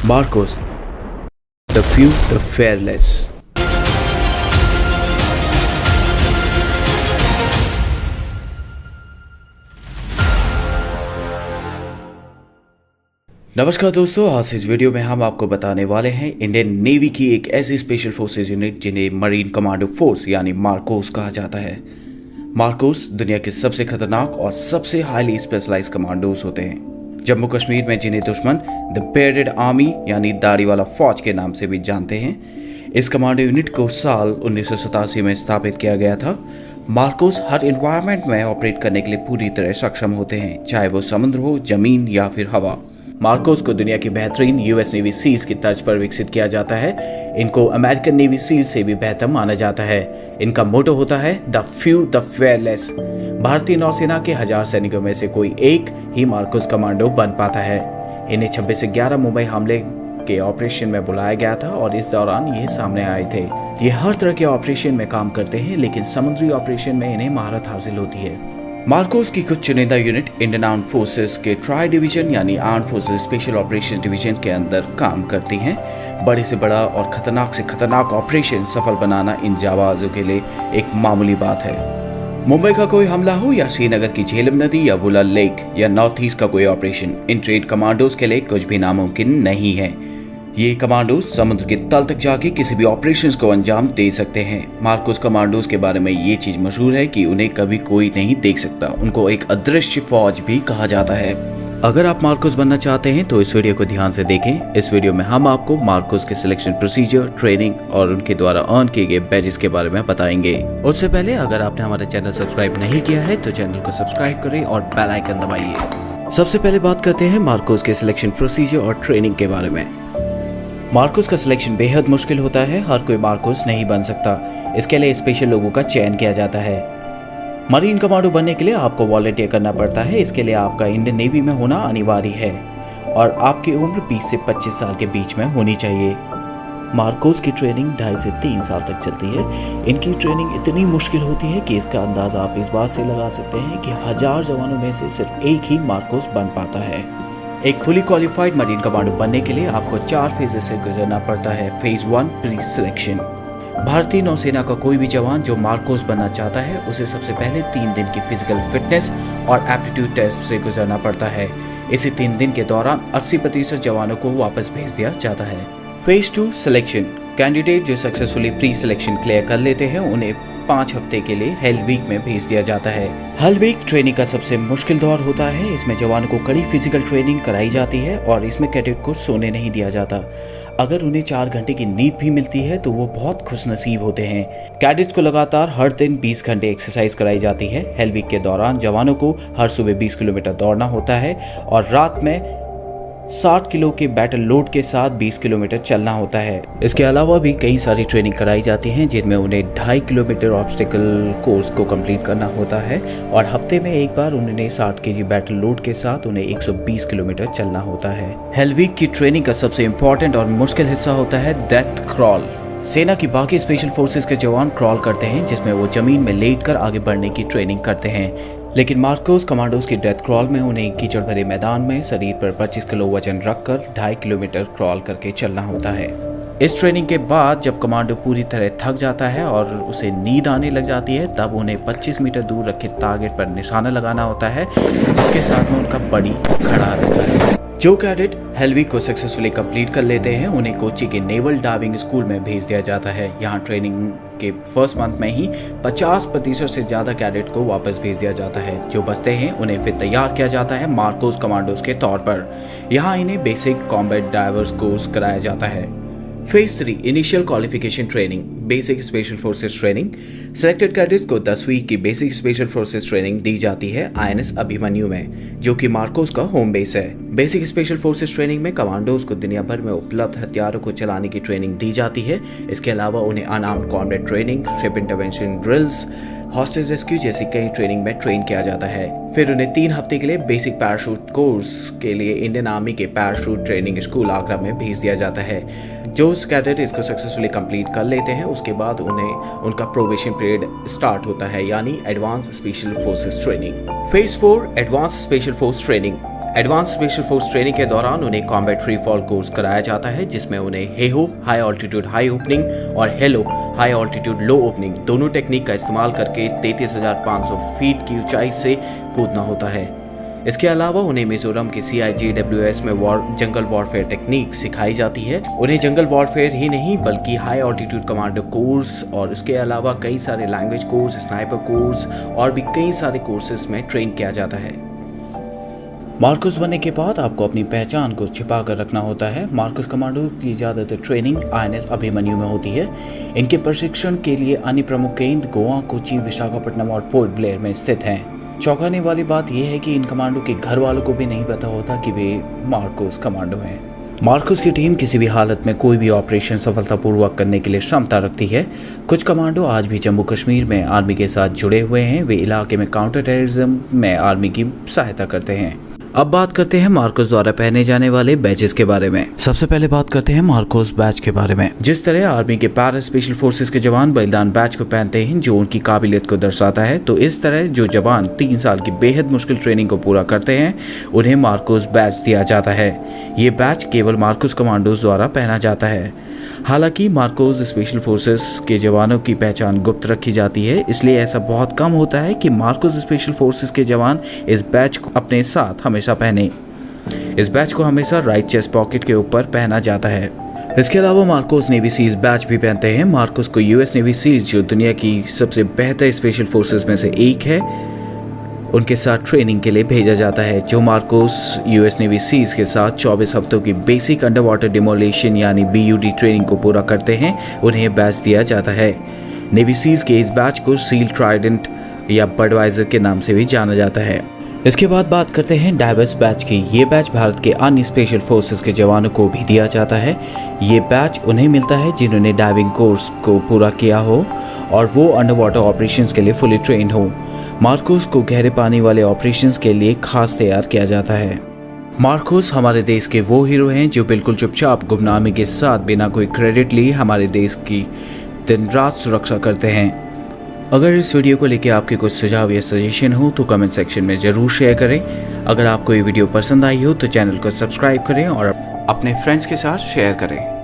Marcos, the few, the fearless. नमस्कार दोस्तों, आज इस वीडियो में हम आपको बताने वाले हैं इंडियन नेवी की एक ऐसी स्पेशल फोर्सेज यूनिट जिन्हें मरीन कमांडो फोर्स यानी मार्कोस कहा जाता है। मार्कोस दुनिया के सबसे खतरनाक और सबसे हाईली स्पेशलाइज कमांडोज होते हैं। जम्मू कश्मीर में जिन्हें दुश्मन द बेयर्डेड आर्मी यानी दाढ़ी वाला फौज के नाम से भी जानते हैं, इस कमांडो यूनिट को साल 1987 में स्थापित किया गया था। मार्कोस हर एनवायरनमेंट में ऑपरेट करने के लिए पूरी तरह सक्षम होते हैं, चाहे वो समुद्र हो, जमीन या फिर हवा। मार्कोस को दुनिया की बेहतरीन यूएस नेवी सील्स की तर्ज पर विकसित किया जाता है। इनको अमेरिकन नेवी सील्स से भी बेहतर माना जाता है। इनका मोटो होता है द फ्यू द फेयरलेस। भारतीय नौसेना के 1000 सैनिकों में से कोई एक ही मार्कोस कमांडो बन पाता है। इन्हें 26 से 11 मुंबई हमले के ऑपरेशन में बुलाया गया था और इस दौरान ये सामने आए थे। ये हर तरह के ऑपरेशन में काम करते हैं, लेकिन समुद्री ऑपरेशन में इन्हें महारत हासिल होती है। मार्कोस की कुछ चुनिंदा यूनिट इंडियन आर्म फोर्सेस के ट्राई डिवीजन यानी arm forces special operation division के अंदर काम करती हैं। बड़े से बड़ा और खतरनाक से खतरनाक ऑपरेशन सफल बनाना इन जाबाजों के लिए एक मामूली बात है। मुंबई का कोई हमला हो या श्रीनगर की झेलम नदी या वुलर लेक या नॉर्थ ईस्ट का कोई ऑपरेशन, इन ट्रेड कमांडोज के लिए कुछ भी नामुमकिन नहीं है। ये कमांडोज समुद्र के तल तक जाके किसी भी ऑपरेशंस को अंजाम दे सकते हैं। मार्कोस कमांडोज के बारे में ये चीज मशहूर है कि उन्हें कभी कोई नहीं देख सकता। उनको एक अदृश्य फौज भी कहा जाता है। अगर आप मार्कोस बनना चाहते हैं तो इस वीडियो को ध्यान से देखें। इस वीडियो में हम आपको मार्कोस के सिलेक्शन प्रोसीजर, ट्रेनिंग और उनके द्वारा अर्न किए गए बैजेस के बारे में बताएंगे। उससे पहले अगर आपने हमारा चैनल सब्सक्राइब नहीं किया है तो चैनल को सब्सक्राइब करें और बेल आइकन दबाइए। सबसे पहले बात करते हैं मार्कोस के सिलेक्शन प्रोसीजर और ट्रेनिंग के बारे में। मार्कोस का सिलेक्शन बेहद मुश्किल होता है। हर कोई मार्कोस नहीं बन सकता। इसके लिए स्पेशल लोगों का चयन किया जाता है। मरीन कमांडो बनने के लिए आपको वॉलंटियर करना पड़ता है। इसके लिए आपका इंडियन नेवी में होना अनिवार्य है और आपकी उम्र 20 से 25 साल के बीच में होनी चाहिए। मार्कोस की ट्रेनिंग 2.5 से 3 साल तक चलती है। इनकी ट्रेनिंग इतनी मुश्किल होती है कि इसका अंदाजा आप इस बात से लगा सकते हैं कि 1000 जवानों में से सिर्फ एक ही मार्कोस बन पाता है। एक फुली क्वालिफाइड मरीन कमांडो बनने के लिए आपको 4 फेजेस से गुजरना पड़ता है। Phase 1 pre selection. भारतीय नौसेना का कोई भी जवान जो मार्कोस बनना चाहता है उसे सबसे पहले 3 दिन की फिजिकल फिटनेस और एप्टीट्यूड टेस्ट से गुजरना पड़ता है। इसी 3 दिन के दौरान 80% जवानों को वापस भेज दिया जाता है। Phase 2 selection. कैंडिडेट जो सक्सेसफुली प्री सिलेक्शन क्लियर कर लेते हैं उन्हें 5 हफ्ते के लिए हेल वीक में भेज दिया जाता है। हेल वीक ट्रेनिंग का सबसे मुश्किल दौर होता है। इसमें जवानों को कड़ी फिजिकल ट्रेनिंग कराई जाती है और इसमें कैडेट को सोने नहीं दिया जाता। अगर उन्हें 4 घंटे की नींद भी मिलती है तो वो बहुत खुशनसीब होते हैं। कैडेट्स को लगातार हर दिन 20 घंटे एक्सरसाइज कराई जाती है। हेल वीक के दौरान जवानों को हर सुबह 20 किलोमीटर दौड़ना होता है और रात में 60 किलो के बैटल लोड के साथ 20 किलोमीटर चलना होता है। इसके अलावा भी कई सारी ट्रेनिंग कराई जाती हैं जिनमें उन्हें 2.5 किलोमीटर ऑब्स्टिकल कोर्स को कंप्लीट करना होता है और हफ्ते में एक बार उन्हें 60 केजी बैटल लोड के साथ उन्हें 120 किलोमीटर चलना होता है। हेल वीक की ट्रेनिंग का सबसे इम्पोर्टेंट और मुश्किल हिस्सा होता है डेथ क्रॉल। सेना की बाकी स्पेशल फोर्सेस के जवान क्रॉल करते हैं जिसमें वो जमीन में लेटकर आगे बढ़ने की ट्रेनिंग करते हैं, लेकिन मार्कोस कमांडोज की डेथ क्रॉल में उन्हें कीचड़ भरे मैदान में शरीर पर 25 किलो वजन रखकर 2.5 किलोमीटर क्रॉल करके चलना होता है। इस ट्रेनिंग के बाद जब कमांडो पूरी तरह थक जाता है और उसे नींद आने लग जाती है तब उन्हें 25 मीटर दूर रखे टारगेट पर निशाना लगाना होता है जिसके साथ में उनका बड़ी खड़ा रहता है। जो कैडेट हेल वीक को सक्सेसफुली कंप्लीट कर लेते हैं उन्हें कोची के नेवल डाइविंग स्कूल में भेज दिया जाता है। यहाँ ट्रेनिंग के फर्स्ट मंथ में ही 50% से ज्यादा कैडेट को वापस भेज दिया जाता है। जो बचते हैं उन्हें फिर तैयार किया जाता है मार्कोस कमांडोज के तौर पर। यहाँ इन्हें बेसिक कॉम्बैट डाइवर्स कोर्स कराया जाता है। Phase 3 initial qualification training, basic special forces training. Selected cadets को 10 वीक की बेसिक स्पेशल फोर्सेस ट्रेनिंग दी जाती है INS अभिमन्यु में, जो कि मार्कोस का होम बेस है। बेसिक स्पेशल फोर्सेस ट्रेनिंग में कमांडोज को दुनिया भर में उपलब्ध हथियारों को चलाने की ट्रेनिंग दी जाती है। इसके अलावा उन्हें unarmoured combat training, ship intervention drills, hostage rescue जैसी कई ट्रेनिंग में ट्रेन किया जाता है। फिर उन्हें 3 हफ्ते के लिए बेसिक पैराशूट कोर्स के लिए इंडियन आर्मी के पैराशूट ट्रेनिंग स्कूल आगरा में भेज दिया जाता है। जो कैडेट इसको सक्सेसफुली कंप्लीट कर लेते हैं उसके बाद उन्हें उनका प्रोबेशन पीरियड स्टार्ट होता है, यानी advance special forces training. Phase 4 advance special force training. Advance special force training के दौरान उन्हें कॉम्बैट फ्री फॉल कोर्स कराया जाता है, जिसमें उन्हें Heyhoe high altitude high opening और हेलो हाई ऑल्टीट्यूड लो ओपनिंग दोनों टेक्निक का इस्तेमाल करके 33,500 फीट की ऊंचाई से कूदना होता है। इसके अलावा उन्हें मिजोरम की CIGWS में जंगल वॉरफेयर टेक्निक सिखाई जाती है। उन्हें जंगल वॉरफेयर ही नहीं बल्कि हाई ऑल्टीट्यूड कमांडो कोर्स और उसके अलावा कई सारे लैंग्वेज कोर्स, स्नाइपर कोर्स और भी कई सारे कोर्सेज में ट्रेन किया जाता है। मार्कोस बनने के बाद आपको अपनी पहचान को छिपा कर रखना होता है। मार्कोस कमांडो की ज़्यादातर ट्रेनिंग INS अभिमन्यु में होती है। इनके प्रशिक्षण के लिए अन्य प्रमुख केंद्र गोवा, कोची, विशाखापट्टनम और पोर्ट ब्लेयर में स्थित हैं। चौंकाने वाली बात यह है कि इन कमांडो के घर वालों को भी नहीं पता होता कि वे मार्कोस कमांडो हैं। मार्कोस की टीम किसी भी हालत में कोई भी ऑपरेशन सफलतापूर्वक करने के लिए क्षमता रखती है। कुछ कमांडो आज भी जम्मू कश्मीर में आर्मी के साथ जुड़े हुए हैं। वे इलाके में काउंटर टेररिज्म में आर्मी की सहायता करते हैं। अब बात करते हैं मार्कोस द्वारा पहने जाने वाले बैचेस के बारे में। सबसे पहले बात करते हैं मार्कोस बैच के बारे में। जिस तरह आर्मी के पैरा स्पेशल फोर्सेस के जवान बलिदान बैच को पहनते हैं जो उनकी काबिलियत को दर्शाता है, तो इस तरह जो जवान 3 साल की बेहद मुश्किल ट्रेनिंग को पूरा करते हैं उन्हें मार्कोस बैच दिया जाता है। ये बैच केवल मार्कोस कमांडोज द्वारा पहना जाता है। हालांकि मार्कोस स्पेशल फोर्सेस के जवानों की पहचान गुप्त रखी जाती है, इसलिए ऐसा बहुत कम होता है कि मार्कोस स्पेशल फोर्सेस के जवान इस बैच को अपने साथ हमेशा पहने। इस बैच को हमेशा राइट चेस्ट पॉकेट के ऊपर पहना जाता है। इसके अलावा मार्कोस नेवी सीज बैच भी पहनते हैं। मार्कोस को US नेवी सीज, जो दुनिया की सबसे बेहतर स्पेशल फोर्सेस में से एक है, उनके साथ ट्रेनिंग के लिए भेजा जाता है। जो मार्कोस US नेवी सीज के साथ 24 हफ्तों की बेसिक अंडर वाटर डिमोलेशन यानी BUD ट्रेनिंग को पूरा करते हैं, उन्हें बैच दिया जाता है। नेवी सीज के इस बैच को सील ट्राइडेंट या बडवाइजर के नाम से भी जाना जाता है। इसके बाद बात करते हैं डाइवर्स बैच की। ये बैच भारत के अन्य स्पेशल फोर्सेस के जवानों को भी दिया जाता है। ये बैच उन्हें मिलता है जिन्होंने डाइविंग कोर्स को पूरा किया हो और वो अंडर वाटर ऑपरेशंस के लिए फुली ट्रेन हो। मार्कोस को गहरे पानी वाले ऑपरेशंस के लिए खास तैयार किया जाता है। मार्कोस हमारे देश के वो हीरो हैं जो बिल्कुल चुपचाप गुमनामी के साथ बिना कोई क्रेडिट लिए हमारे देश की दिन रात सुरक्षा करते हैं। अगर इस वीडियो को लेकर आपके कुछ सुझाव या सजेशन हो तो कमेंट सेक्शन में ज़रूर शेयर करें। अगर आपको ये वीडियो पसंद आई हो तो चैनल को सब्सक्राइब करें और अपने फ्रेंड्स के साथ शेयर करें।